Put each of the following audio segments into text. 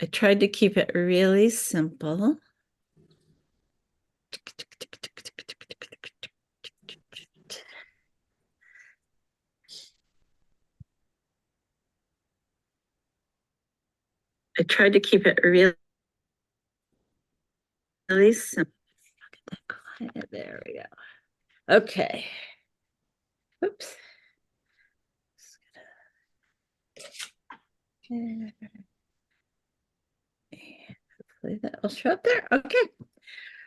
I tried to keep it really simple. I tried to keep it really simple. There we go. Okay. Oops. Hopefully that will show up there. Okay.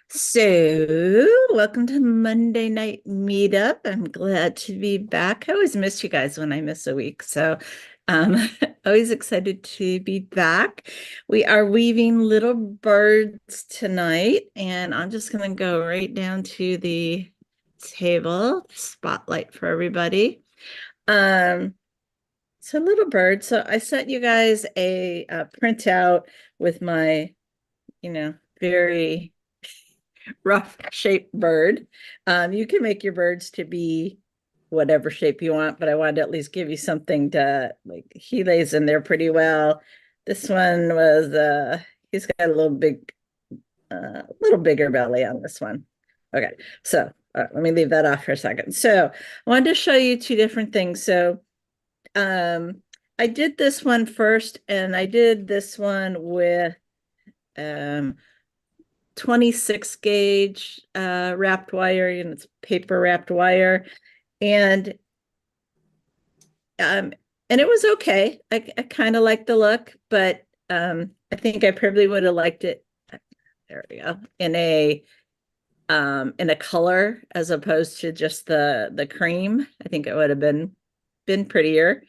So, welcome to Monday Night Meetup. I'm glad to be back. I always miss you guys when I miss a week. So, always excited to be back. We are weaving little birds tonight, and I'm just going to go right down to the table, spotlight for everybody. So little bird. So I sent you guys a printout with my, very rough shaped bird. You can make your birds to be whatever shape you want, but I wanted to at least give you something to like. He lays in there pretty well. This one was he's got a little bigger belly on this one. Okay, so let me leave that off for a second. So I wanted to show you two different things. So I did this one first, and I did this one with 26 gauge wrapped wire, it's paper wrapped wire. And it was okay. I kind of liked the look, but I think I probably would have liked it. There we go. In a color as opposed to just the cream. I think it would have been prettier.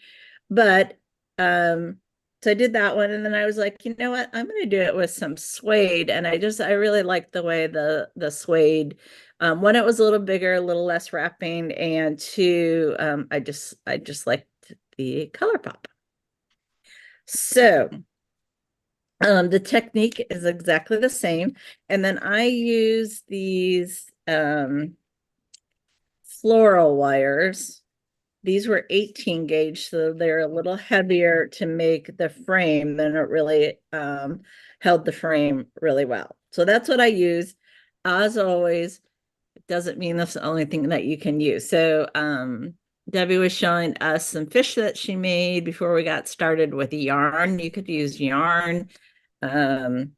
But so I did that one, and then I was like, you know what? I'm going to do it with some suede, and I really liked the way the suede. One, it was a little bigger, a little less wrapping, and two, I just liked the color pop. So the technique is exactly the same, and then I use these floral wires. These were 18 gauge, so they're a little heavier to make the frame, than it really held the frame really well. So that's what I use. As always, it doesn't mean that's the only thing that you can use. So Debbie was showing us some fish that she made before we got started with yarn. You could use yarn. You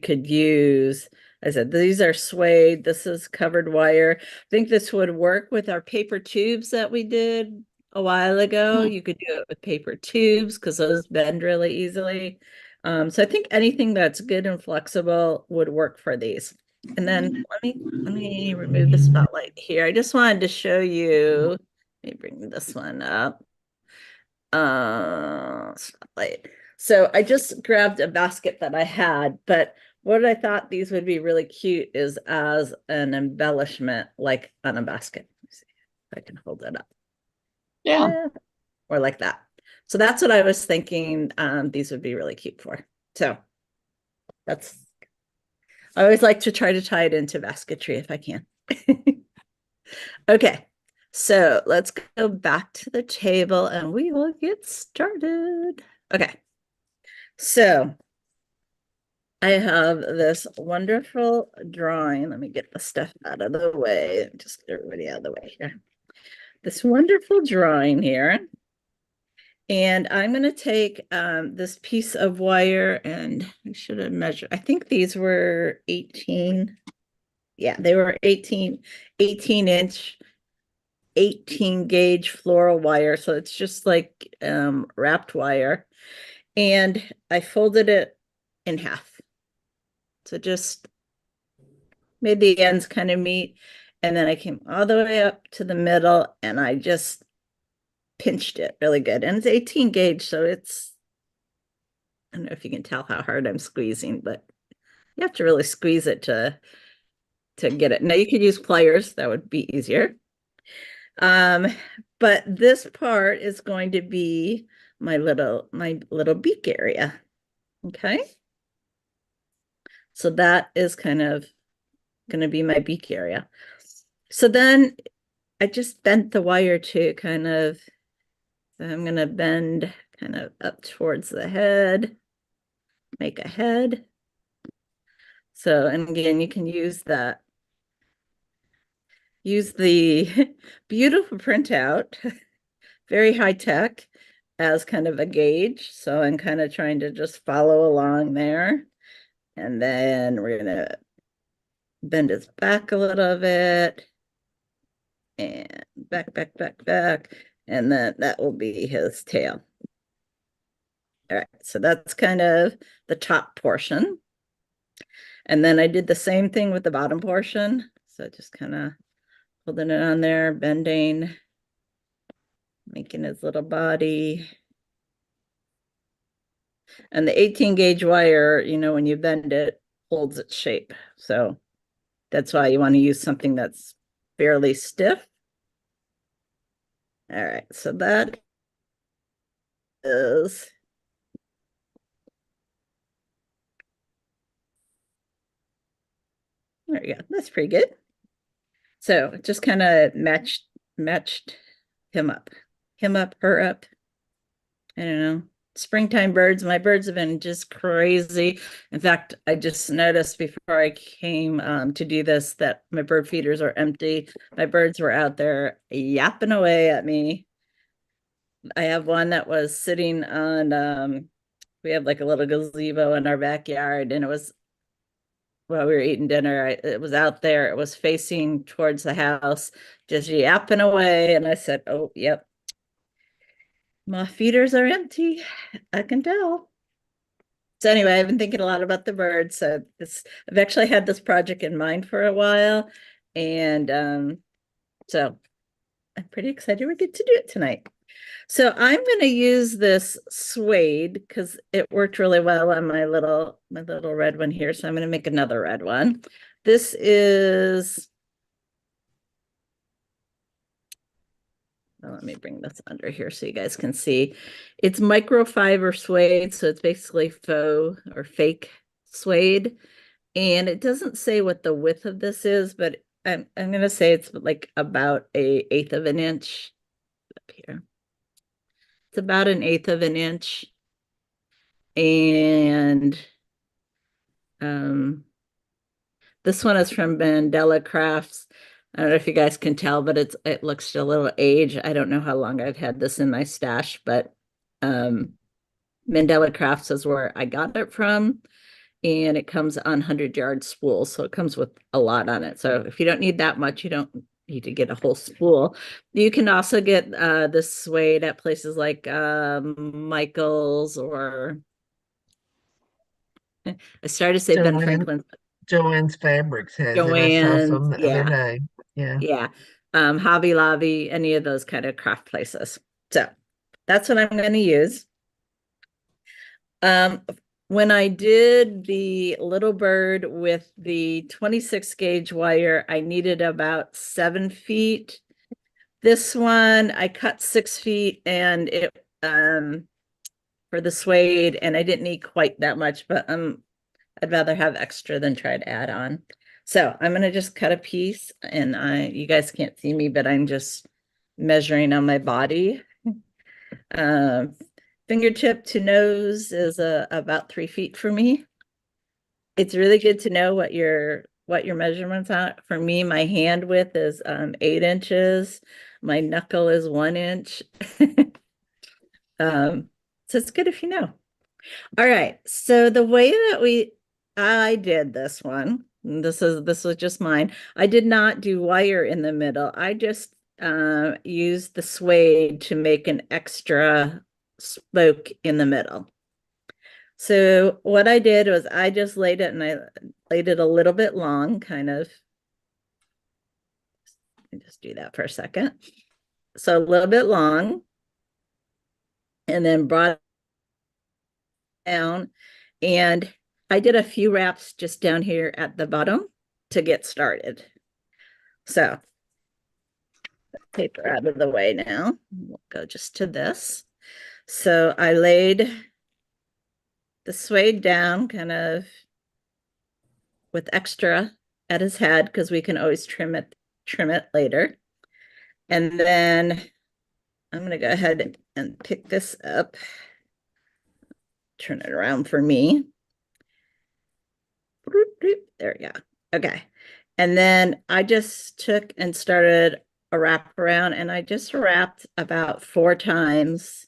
could use, I said, these are suede. This is covered wire. I think this would work with our paper tubes that we did a while ago. You could do it with paper tubes because those bend really easily. So I think anything that's good and flexible would work for these. And then let me remove the spotlight here. I just wanted to show you. Let me bring this one up. Spotlight. So I just grabbed a basket that I had, but what I thought these would be really cute is as an embellishment, like on a basket. Let's see if I can hold it up. Yeah. Or like that. So that's what I was thinking these would be really cute for. So that's, I always like to try to tie it into basketry if I can. Okay, so let's go back to the table and we will get started. Okay, so I have this wonderful drawing. Let me get the stuff out of the way. Just get everybody out of the way here. This wonderful drawing here. And I'm going to take this piece of wire, and I should have measured. I think these were 18. Yeah, they were 18 inch, 18 gauge floral wire. So it's just like wrapped wire. And I folded it in half. So just made the ends kind of meet. And then I came all the way up to the middle and I just pinched it really good. And it's 18 gauge, so it's, I don't know if you can tell how hard I'm squeezing, but you have to really squeeze it to get it. Now you could use pliers, that would be easier. But this part is going to be my little beak area. Okay. So that is kind of going to be my beak area. So then I just bent the wire to kind of, so I'm going to bend kind of up towards the head, make a head. So, and again, you can use the beautiful printout, very high tech, as kind of a gauge. So I'm kind of trying to just follow along there. And then we're gonna bend his back a little bit. And back, back, back, back. And then that will be his tail. All right, so that's kind of the top portion. And then I did the same thing with the bottom portion. So just kind of holding it on there, bending, making his little body. And the 18 gauge wire, you know, when you bend it, holds its shape. So that's why you want to use something that's fairly stiff. All right, so that is there you go. That's pretty good. So just kind of matched him up, her up. I don't know. Springtime birds. My birds have been just crazy. In fact, I just noticed before I came to do this that my bird feeders are empty. My birds were out there yapping away at me. I have one that was sitting on, we have like a little gazebo in our backyard, and it was while we were eating dinner, it was out there. It was facing towards the house, just yapping away. And I said, oh, yep, my feeders are empty. I can tell. So anyway, I've been thinking a lot about the birds. So I've actually had this project in mind for a while. And so I'm pretty excited we get to do it tonight. So I'm going to use this suede because it worked really well on my little red one here. So I'm going to make another red one. This is, well, let me bring this under here so you guys can see. It's microfiber suede, so it's basically faux or fake suede. And it doesn't say what the width of this is, but I'm going to say it's like about an eighth of an inch up here. It's about an eighth of an inch. And this one is from Mandela Crafts. I don't know if you guys can tell, but it looks a little aged. I don't know how long I've had this in my stash, but Mandela Crafts is where I got it from. And it comes on 100-yard spools. So it comes with a lot on it. So if you don't need that much, you don't need to get a whole spool. You can also get this suede at places like Michael's, or I started to say Ben Franklin. Joanne's Fabrics has it. I saw Joann's, some the other yeah, day. Yeah. yeah. Hobby Lobby, any of those kind of craft places. So that's what I'm going to use. When I did the little bird with the 26 gauge wire, I needed about 7 feet. This one, I cut 6 feet, and it for the suede, and I didn't need quite that much, but I'd rather have extra than try to add on. So I'm gonna just cut a piece, and you guys can't see me, but I'm just measuring on my body. Fingertip to nose is about 3 feet for me. It's really good to know what your measurements are. For me, my hand width is 8 inches. My knuckle is 1 inch. So it's good if you know. All right. So the way that I did this one, this was just mine. I did not do wire in the middle. I just used the suede to make an extra spoke in the middle. So what I did was I just laid it, and I laid it a little bit long, kind of. Let me just do that for a second. So a little bit long, and then brought it down, and I did a few wraps just down here at the bottom to get started. So paper out of the way now. We'll go just to this. So I laid the suede down kind of with extra at his head, because we can always trim it later. And then I'm going to go ahead and pick this up. turn it around for me. There we go. Okay. And then I just took and started a wrap around, and I just wrapped about 4 times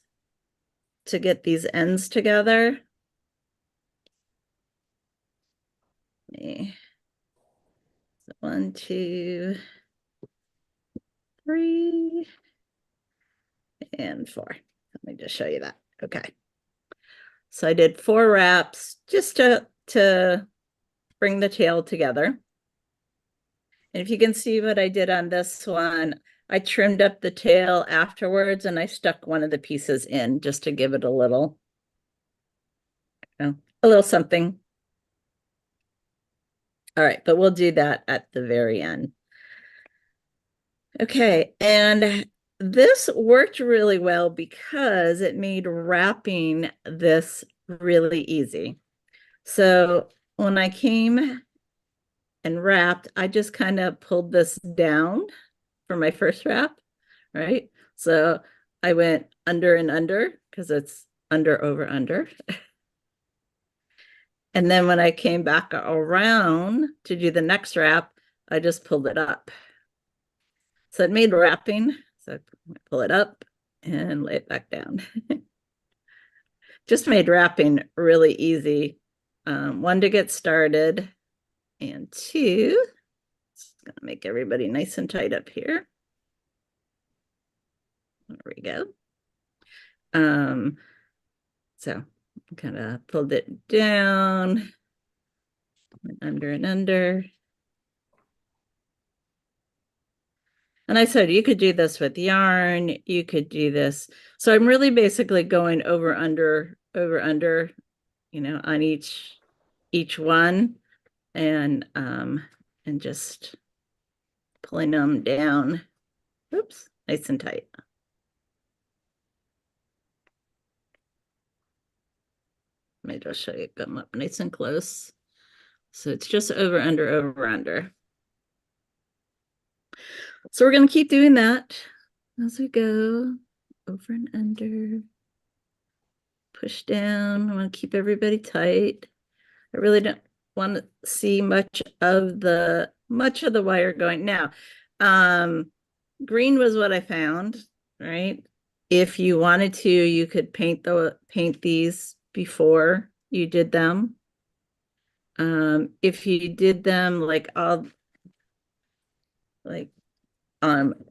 to get these ends together. 1, 2, 3, and 4. Let me just show you that. Okay. So I did 4 wraps just to bring the tail together. And if you can see what I did on this one, I trimmed up the tail afterwards and I stuck one of the pieces in just to give it a little, a little something. All right, but we'll do that at the very end. Okay, and this worked really well because it made wrapping this really easy. So when I came and wrapped, I just kind of pulled this down for my first wrap, right? So I went under and under because it's under, over, under. And then when I came back around to do the next wrap, I just pulled it up. So it made wrapping. So I pull it up and lay it back down. Just made wrapping really easy. 1, to get started, and 2, it's gonna make everybody nice and tight up here. There we go. So kind of pulled it down, went under and under. And I said, you could do this with yarn, you could do this. So I'm really basically going over, under, on each one, and just pulling them down. Oops, nice and tight. Maybe I'll show you them up nice and close. So it's just over, under, over, under. So we're going to keep doing that as we go, over and under, push down. I want to keep everybody tight. I really don't want to see much of the wire going. Now, green was what I found, right? If you wanted to, you could paint these before you did them. If you did them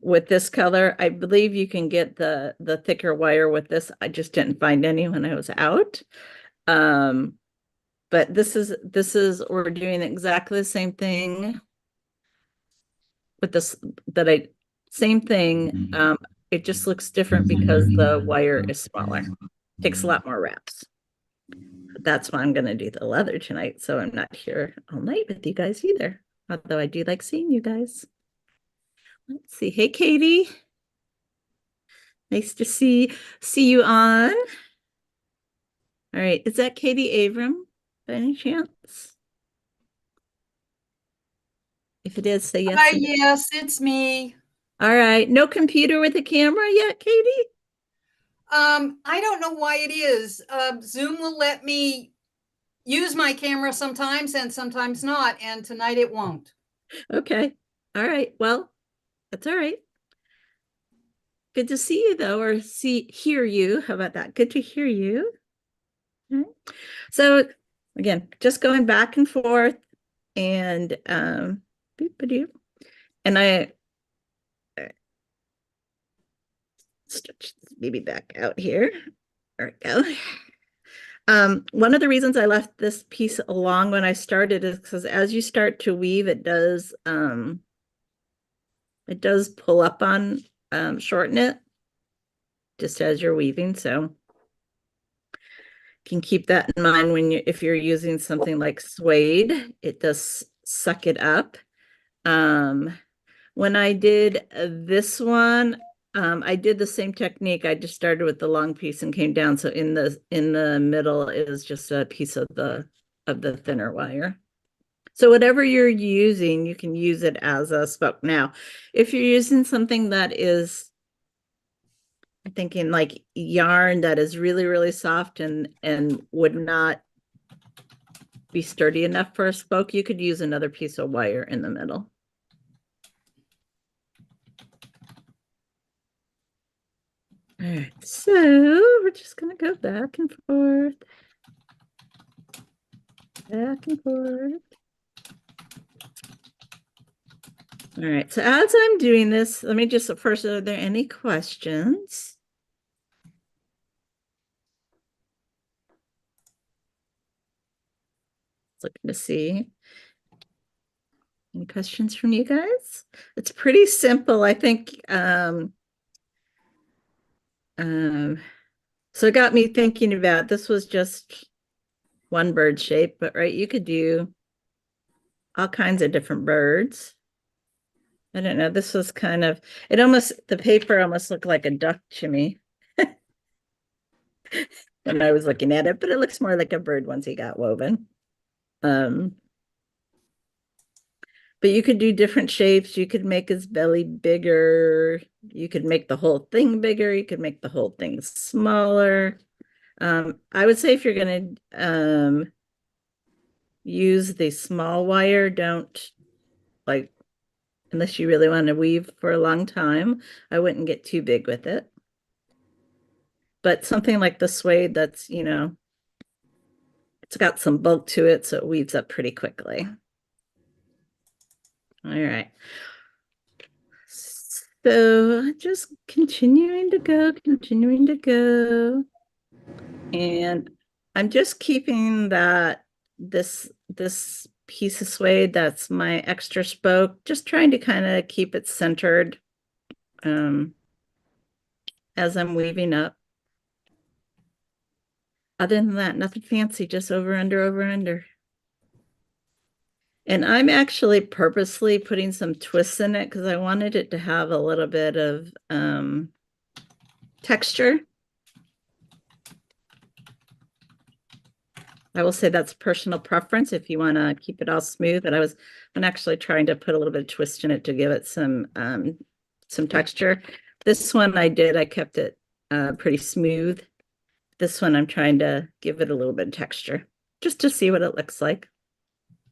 with this color, I believe you can get the thicker wire with this. I just didn't find any when I was out. But this is we're doing exactly the same thing with this same thing. It just looks different because the wire is smaller. Takes a lot more wraps. But that's why I'm going to do the leather tonight, so I'm not here all night with you guys either. Although I do like seeing you guys. Let's see. Hey, Katie. Nice to see you on. All right. Is that Katie Abram by any chance? If it is, say yes. Hi, yes, it's me. All right. No computer with a camera yet, Katie? I don't know why it is. Zoom will let me use my camera sometimes and sometimes not, and tonight it won't. Okay. All right. Well, that's all right. Good to see you though, or hear you. How about that? Good to hear you. So again, just going back and forth, and and I stretch this baby back out here. There we go. One of the reasons I left this piece along when I started is because as you start to weave, it does pull up on shorten it just as you're weaving. So can keep that in mind if you're using something like suede, it does suck it up. When I did this one, I did the same technique. I just started with the long piece and came down. So in the middle is just a piece of the thinner wire. So whatever you're using, you can use it as a spoke. Now, if you're using something that is I'm thinking like yarn that is really, really soft and would not be sturdy enough for a spoke. You could use another piece of wire in the middle. All right, so we're just gonna go back and forth, back and forth. All right, so as I'm doing this, let me just first, are there any questions? Looking to see. Any questions from you guys? It's pretty simple, I think. So it got me thinking about, this was just one bird shape, but right, you could do all kinds of different birds. I don't know, this was kind of, it almost, the paper almost looked like a duck to me when I was looking at it, but it looks more like a bird once he got woven. But you could do different shapes. You could make his belly bigger. You could make the whole thing bigger. You could make the whole thing smaller. I would say if you're going to use the small wire, don't like, unless you really want to weave for a long time, I wouldn't get too big with it. But something like the suede that's, you know, it's got some bulk to it, so it weaves up pretty quickly. All right. So just continuing to go, continuing to go. And I'm just keeping that this piece of suede that's my extra spoke, just trying to kind of keep it centered as I'm weaving up. Other than that, nothing fancy, just over, under, over, under. And I'm actually purposely putting some twists in it because I wanted it to have a little bit of texture. I will say that's personal preference if you want to keep it all smooth, but I'm actually trying to put a little bit of twist in it to give it some texture. This one I kept it pretty smooth. This one I'm trying to give it a little bit of texture just to see what it looks like.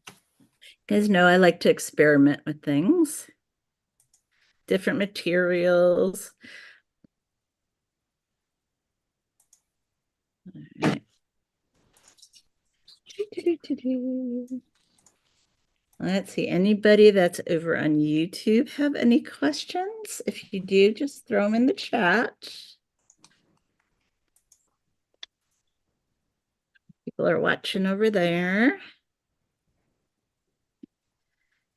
You guys know I like to experiment with things, different materials. All right. Let's see, anybody that's over on YouTube have any questions? If you do, just throw them in the chat. People are watching over there.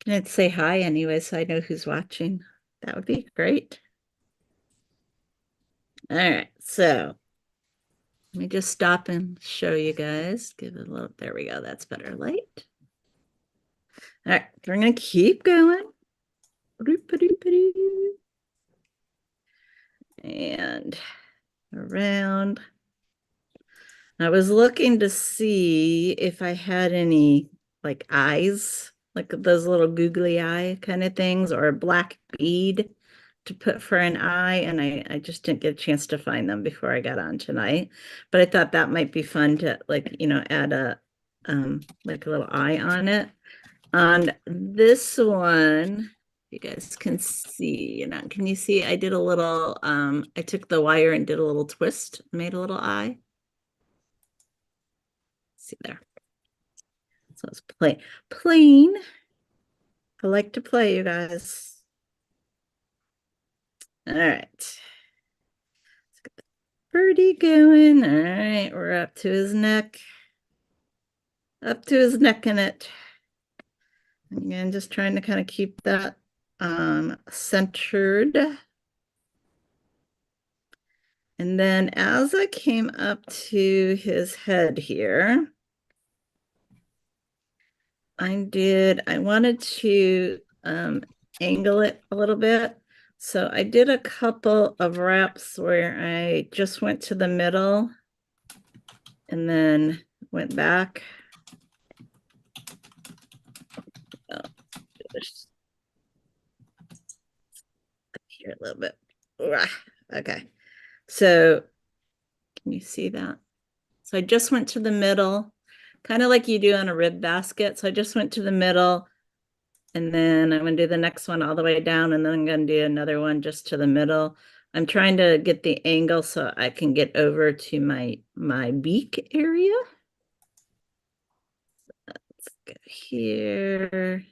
I'd say hi anyway, so I know who's watching. That would be great. All right, so let me just stop and show you guys. Give it a little, there we go, that's better light. All right, we're gonna keep going. And around. I was looking to see if I had any like eyes, like those little googly eye kind of things, or a black bead to put for an eye, and I just didn't get a chance to find them before I got on tonight. But I thought that might be fun to, like, you know, add a like a little eye on it. On this one, you guys can see, you know, can you see I did a little I took the wire and did a little twist, made a little eye. See there. So it's plain. I like to play, you guys. All right. Let's get the birdie going. All right, we're up to his neck. Up to his neck in it. Again, just trying to kind of keep that centered. And then as I came up to his head here, I wanted to angle it a little bit. So I did a couple of wraps where I just went to the middle and then went back. Oh, up here a little bit. Okay. So can you see that? So I just went to the middle, kind of like you do on a rib basket. So I just went to the middle, and then I'm going to do the next one all the way down, and then I'm going to do another one just to the middle. I'm trying to get the angle so I can get over to my beak area. Let's go here.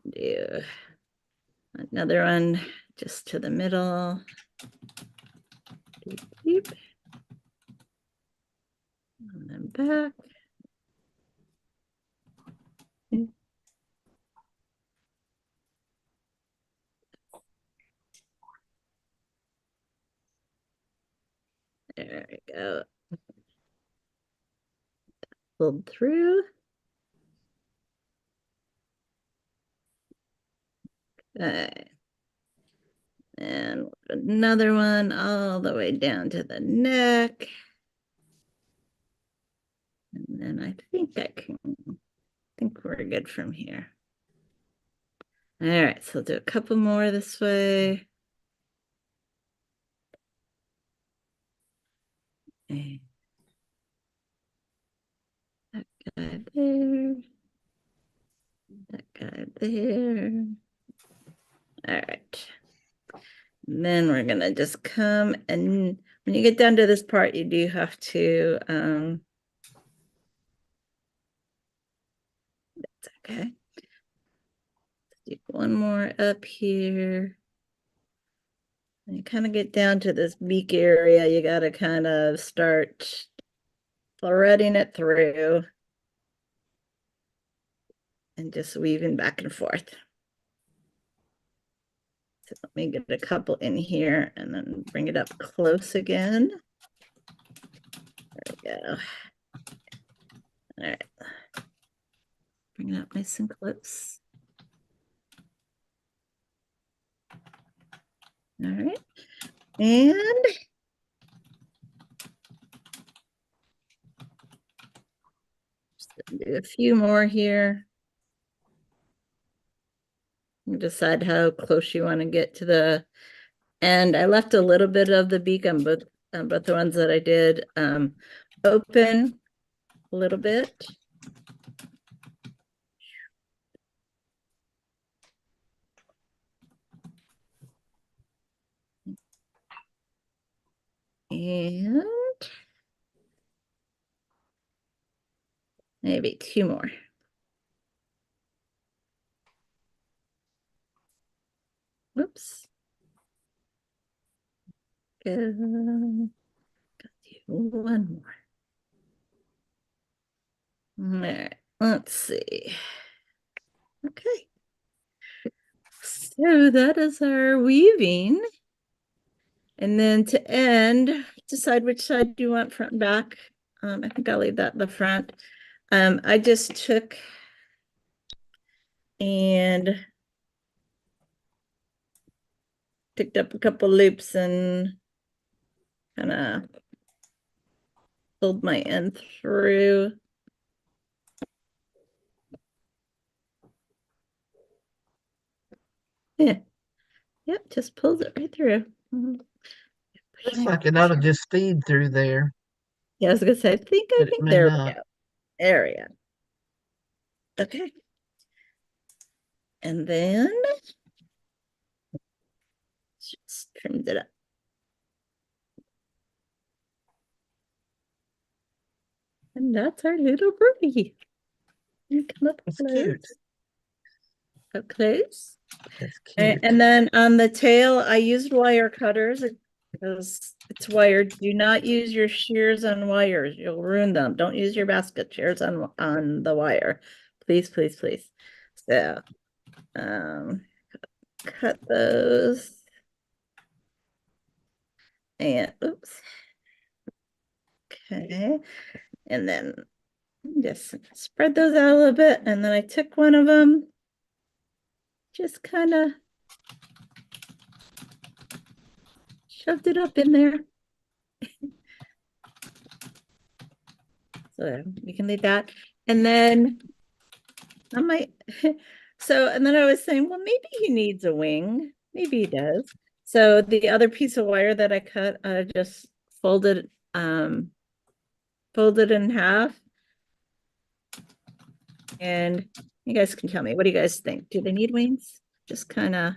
Do another one just to the middle. Beep. And then back. There we go. Pulled through. Okay. And another one all the way down to the neck. And then I think we're good from here. All right, so I'll do a couple more this way. Okay. That guy there. That guy there. All right. And then we're gonna just come, and when you get down to this part, you do have to that's okay. Do one more up here. And you kind of get down to this beak area, you got to kind of start threading it through and just weaving back and forth. So let me get a couple in here and then bring it up close again. There we go. All right. Bring it up nice and close. All right. And just do a few more here. You decide how close you want to get to the end. I left a little bit of the beak on both the ones that I did open a little bit. And maybe two more. Whoops. Got one more. All right, let's see. Okay. So that is our weaving. And then to end, decide which side do you want, front and back. I think I'll leave that in the front. I just took and picked up a couple loops and kind of pulled my end through. Yeah. Yep, just pulls it right through. Looks like it ought to just feed through there, Yeah, I was gonna say, I think but it may there we not. go. There we go. Okay. And then just trimmed it up. And that's our little birdie. You come up It's close. cute. Up close. That's cute. And then on the tail, I used wire cutters because it's wired. Do not use your shears on wires. You'll ruin them. Don't use your basket shears on the wire. Please, please, please. So cut those. And oops. Okay. And then just spread those out a little bit. And then I took one of them, just kind of shoved it up in there. So you can leave that. And then I might, so, and then I was saying, well, maybe he needs a wing. Maybe he does. So the other piece of wire that I cut, I just folded in half. And you guys can tell me, what do you guys think? Do they need wings? Just kind of.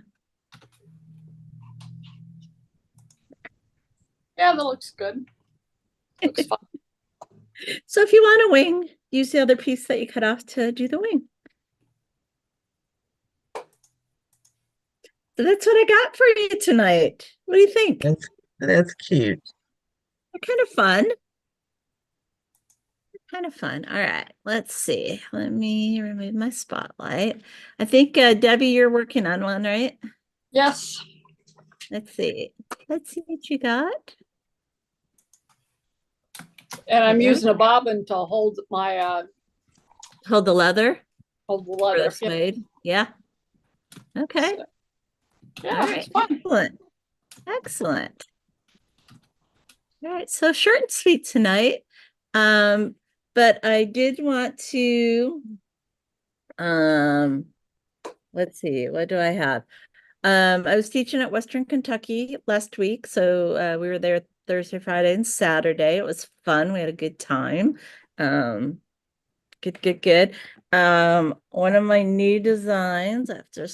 Yeah, that looks good. Looks fun. So if you want a wing, use the other piece that you cut off to do the wing. So that's what I got for you tonight. What do you think? That's cute. They're kind of fun. Kind of fun. All right, let's see. Let me remove my spotlight. I think Debbie, you're working on one, right? Yes. Let's see. Let's see what you got. And I'm Yeah. using a bobbin to hold my Hold the leather hold the or the leather. Yeah. suede. Yeah. Okay. So, yeah, All it's right. fun. Excellent. Excellent. All right. So short and sweet tonight. But I did want to let's see, what do I have? I was teaching at Western Kentucky last week, so we were there Thursday, Friday, and Saturday. It was fun. We had a good time. Good. One of my new designs I have to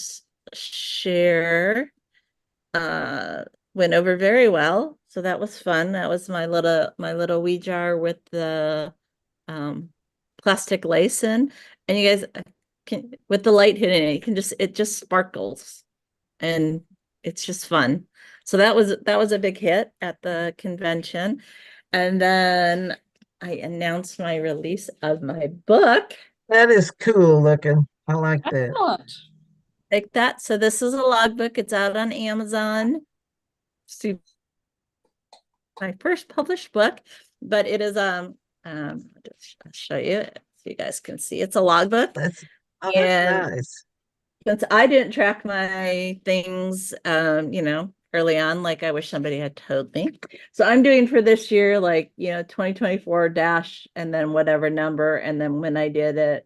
share went over very well. So that was fun. That was my little wee jar with the plastic lace in. And you guys can, with the light hitting it, you can it just sparkles and it's just fun. So that was a big hit at the convention. And then I announced my release of my book That is cool looking. I like that. Excellent. like that. So this is a logbook. It's out on Amazon. See, my first published book, but it is I'll show you so you guys can see. It's a logbook. That's And nice. since I didn't track my things, early on, like I wish somebody had told me. So I'm doing for this year, 2024 dash and then whatever number. And then when I did it,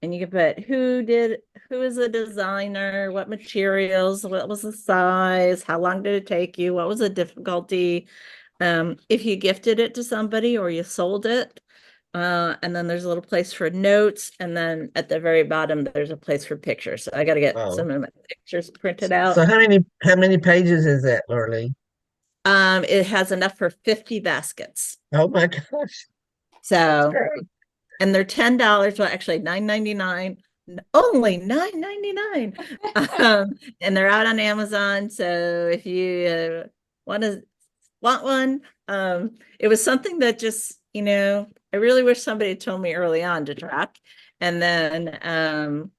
and you can put who is the designer, what materials, what was the size, how long did it take you, what was the difficulty, if you gifted it to somebody or you sold it. And then there's a little place for notes, and then at the very bottom there's a place for pictures. So I got to get Oh. some of my pictures printed So out. how many pages is that, Lorley? It has enough for 50 baskets. Oh my gosh. So, Great. and they're $10. Well, actually $9.99. Only $9.99. And they're out on Amazon. So if you want one, it was something that just, I really wish somebody had told me early on to track. And then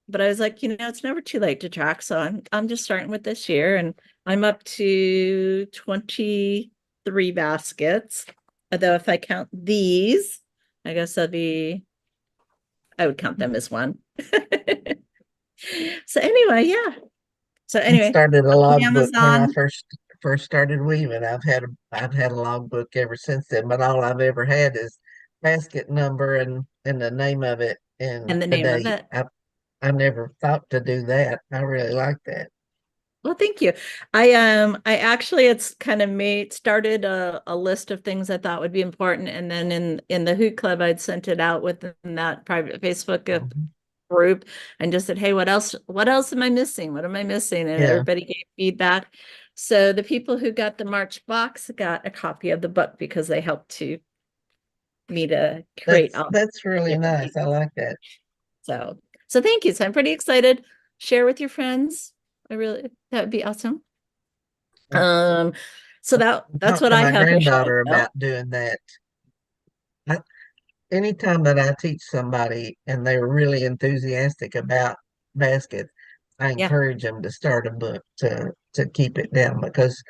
but I was like, it's never too late to track. So I'm just starting with this year, and I'm up to 23 baskets. Although if I count these, I guess I would count them as one. So anyway, yeah. So I anyway, started a logbook when I Amazon. first started weaving. I've had a logbook ever since then, but all I've ever had is basket number and the name of it and And the the name of date. it. I never thought to do that. I really like that. Well, thank you. I actually it's kind of started a list of things I thought would be important, and then in the Hoot Club I'd sent it out within that private Facebook Mhm. group and just said, hey, what else am I missing? What am I missing? And Yeah, everybody gave feedback. So the people who got the March box got a copy of the book because they helped me to create all that's really different nice. I pieces. like that. So thank you. So I'm pretty excited. Share with your friends. That would be awesome. So that's Talk what to I my have for show and granddaughter tell. about doing that. I, Anytime that I teach somebody and they're really enthusiastic about baskets, I Yeah, encourage them to start a book to keep it down because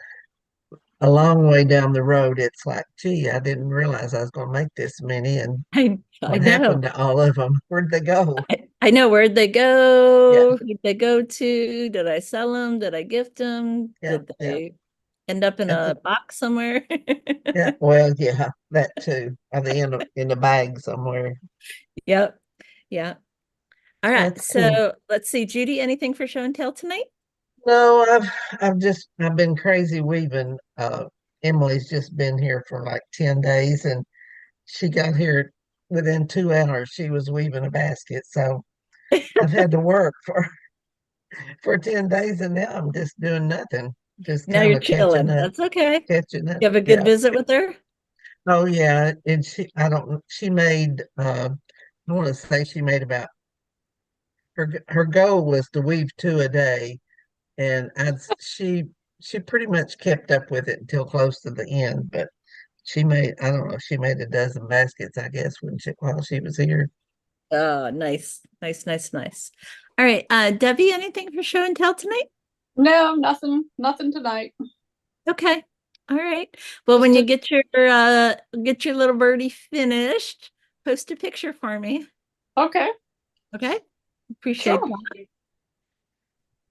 a long way down the road, it's like, gee, I didn't realize I was going to make this many, and I what know. happened to all of them? Where'd they go? I know. Where'd they Yeah, go? Who'd they go to? Did I sell them? Did I gift them? yeah, Did yeah. they end up in That's a it. box somewhere? Yeah, well, yeah, that too. Are they in a bag somewhere? Yep. Yeah. All right. That's cool. So let's see. Judy, anything for show and tell tonight? No, I've been crazy weaving. Emily's just been here for like 10 days and she got here within 2 hours. She was weaving a basket. So I've had to work for 10 days and now I'm just doing nothing. Just Now kind you're of catching chilling. up, That's okay. catching up. You have a good Yeah. visit with her? Oh yeah. And I don't, she made, I want to say she made about, her goal was to weave two a day. And she pretty much kept up with it until close to the end, but she made, I don't know, she made a dozen baskets, I guess, while she was here. Oh, nice. Nice, nice, nice. All right. Debbie, anything for show and tell tonight? No, nothing tonight. Okay. All right. Well, Just when you get your little birdie finished, post a picture for me. Okay, Okay. Appreciate sure. that.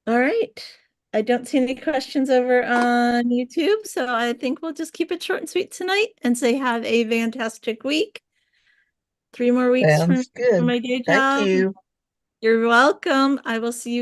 All right. I don't see any questions over on YouTube, so I think we'll just keep it short and sweet tonight and say have a fantastic week. 3 more weeks from Sounds good. my day Thank job. you. You're welcome. I will see you